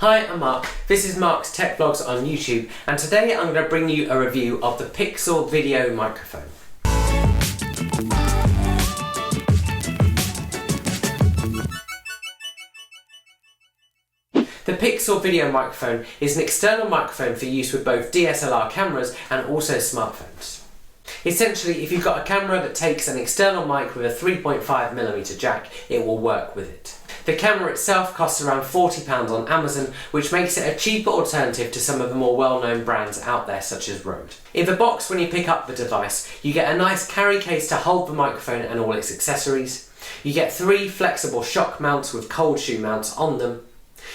Hi, I'm Mark. This is Mark's Tech Vlogs on YouTube, and today I'm going to bring you a review of the Pixel video microphone. The Pixel video microphone is an external microphone for use with both DSLR cameras and also smartphones. Essentially, if you've got a camera that takes an external mic with a 3.5mm jack, it will work with it. The camera itself costs around £40 on Amazon, which makes it a cheaper alternative to some of the more well-known brands out there such as Rode. In the box, when you pick up the device, you get a nice carry case to hold the microphone and all its accessories. You get 3 flexible shock mounts with cold shoe mounts on them.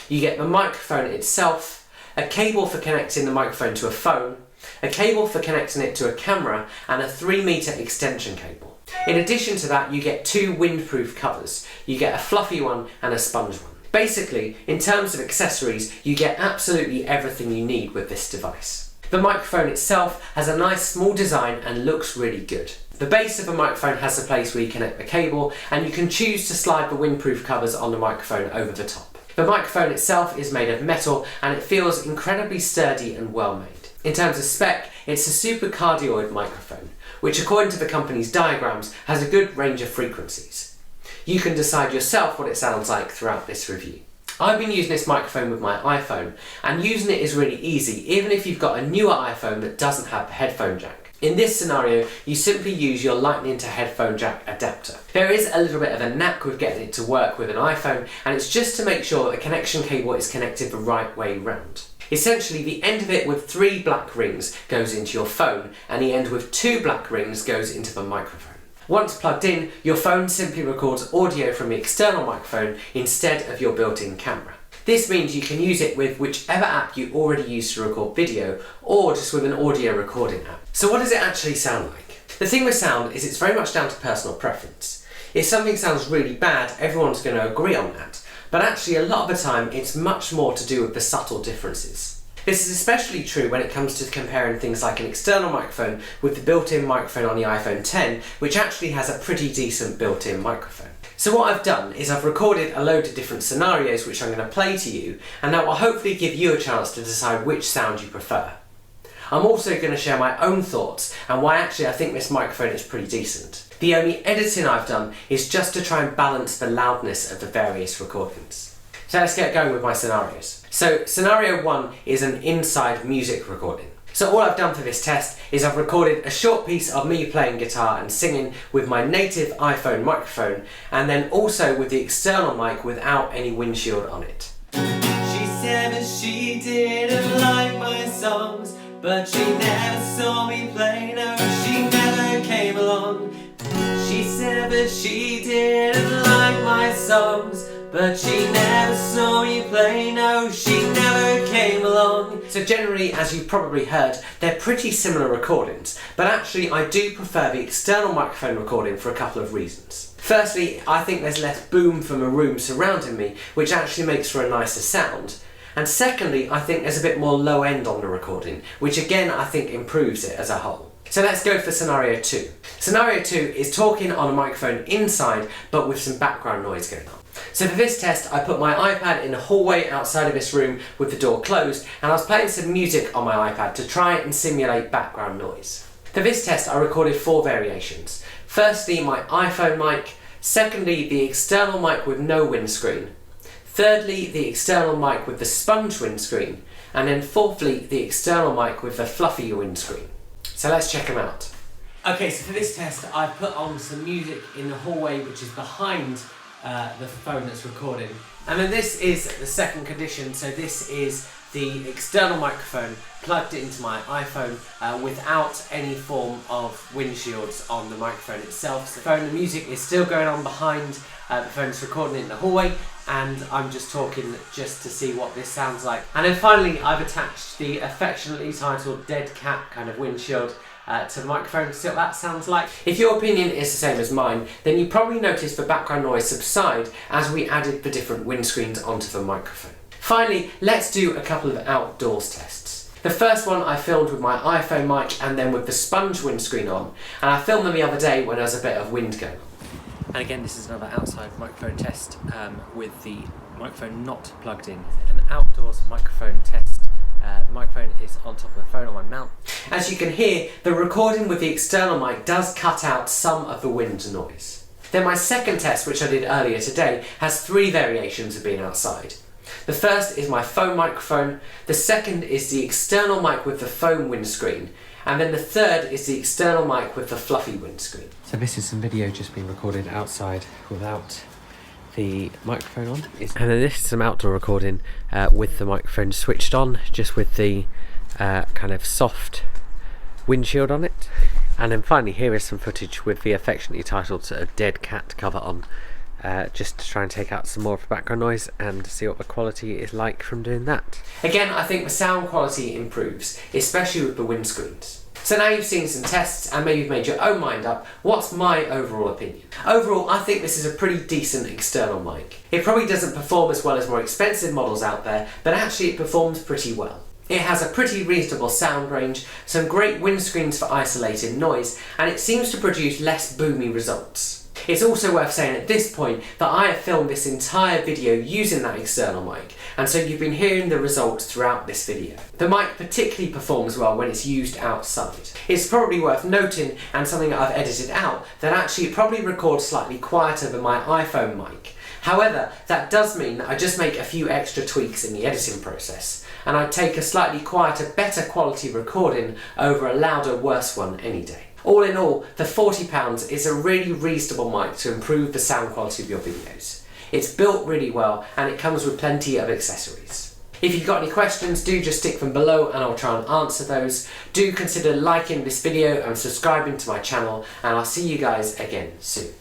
You get the microphone itself, a cable for connecting the microphone to a phone, a cable for connecting it to a camera, and a 3-meter extension cable. In addition to that, you get 2 windproof covers. You get a fluffy one and a sponge one. Basically, in terms of accessories, you get absolutely everything you need with this device. The microphone itself has a nice small design and looks really good. The base of the microphone has a place where you connect the cable, and you can choose to slide the windproof covers on the microphone over the top. The microphone itself is made of metal and it feels incredibly sturdy and well made. In terms of spec, it's a super cardioid microphone, which according to the company's diagrams has a good range of frequencies. You can decide yourself what it sounds like throughout this review. I've been using this microphone with my iPhone, and using it is really easy even if you've got a newer iPhone that doesn't have the headphone jack. In this scenario, you simply use your lightning to headphone jack adapter. There is a little bit of a knack with getting it to work with an iPhone, and it's just to make sure that the connection cable is connected the right way round. Essentially, the end of it with 3 black rings goes into your phone, and the end with 2 black rings goes into the microphone. Once plugged in, your phone simply records audio from the external microphone instead of your built-in camera. This means you can use it with whichever app you already use to record video, or just with an audio recording app. So what does it actually sound like? The thing with sound is it's very much down to personal preference. If something sounds really bad, everyone's going to agree on that. But actually a lot of the time it's much more to do with the subtle differences. This is especially true when it comes to comparing things like an external microphone with the built-in microphone on the iPhone X, which actually has a pretty decent built-in microphone. So what I've done is I've recorded a load of different scenarios which I'm going to play to you, and that will hopefully give you a chance to decide which sound you prefer. I'm also going to share my own thoughts and why actually I think this microphone is pretty decent. The only editing I've done is just to try and balance the loudness of the various recordings. So let's get going with my scenarios. So scenario 1 is an inside music recording. So all I've done for this test is I've recorded a short piece of me playing guitar and singing with my native iPhone microphone, and then also with the external mic without any windshield on it. She said that she didn't like my songs, but she never saw me play, no, she never came along. She said that she didn't like my songs, but she never saw me play, no, she never came along. So generally, as you've probably heard, they're pretty similar recordings, but actually I do prefer the external microphone recording for a couple of reasons. Firstly, I think there's less boom from a room surrounding me, which actually makes for a nicer sound. And secondly, I think there's a bit more low end on the recording, which again I think improves it as a whole. So let's go for scenario 2. Scenario 2 is talking on a microphone inside, but with some background noise going on. So for this test, I put my iPad in a hallway outside of this room with the door closed, and I was playing some music on my iPad to try and simulate background noise. For this test, I recorded 4 variations. Firstly, my iPhone mic. Secondly, the external mic with no windscreen. Thirdly, the external mic with the sponge windscreen. And then fourthly, the external mic with the fluffy windscreen. So let's check them out. Okay, so for this test, I've put on some music in the hallway which is behind the phone that's recording. And then this is the second condition, so this is the external microphone plugged into my iPhone without any form of windshields on the microphone itself. So the music is still going on behind the phone that's recording it in the hallway, and I'm just talking just to see what this sounds like. And then finally I've attached the affectionately titled Dead Cat kind of windshield to the microphone to see what that sounds like. If your opinion is the same as mine, then you probably noticed the background noise subside as we added the different windscreens onto the microphone. Finally, let's do a couple of outdoors tests. The first one I filmed with my iPhone mic and then with the sponge windscreen on, and I filmed them the other day when there was a bit of wind going on. And again, this is another outside microphone test with the microphone not plugged in. An outdoors microphone test. The microphone is on top of the phone on my mount. As you can hear, the recording with the external mic does cut out some of the wind noise. Then my second test, which I did earlier today, has 3 variations of being outside. The first is my phone microphone, the second is the external mic with the foam windscreen, and then the third is the external mic with the fluffy windscreen. So this is some video just being recorded outside without the microphone on. And then this is some outdoor recording with the microphone switched on, just with the kind of soft windshield on it. And then finally here is some footage with the affectionately titled sort of dead cat cover on, just to try and take out some more of the background noise and see what the quality is like from doing that. Again, I think the sound quality improves, especially with the windscreens. So now you've seen some tests and maybe you've made your own mind up, what's my overall opinion? Overall, I think this is a pretty decent external mic. It probably doesn't perform as well as more expensive models out there, but actually it performs pretty well. It has a pretty reasonable sound range, some great windscreens for isolating noise, and it seems to produce less boomy results. It's also worth saying at this point that I have filmed this entire video using that external mic, and so you've been hearing the results throughout this video. The mic particularly performs well when it's used outside. It's probably worth noting, and something that I've edited out, that actually it probably records slightly quieter than my iPhone mic. However, that does mean that I just make a few extra tweaks in the editing process, and I take a slightly quieter, better quality recording over a louder, worse one any day. All in all, for £40 is a really reasonable mic to improve the sound quality of your videos. It's built really well and it comes with plenty of accessories. If you've got any questions, do just stick them below and I'll try and answer those. Do consider liking this video and subscribing to my channel, and I'll see you guys again soon.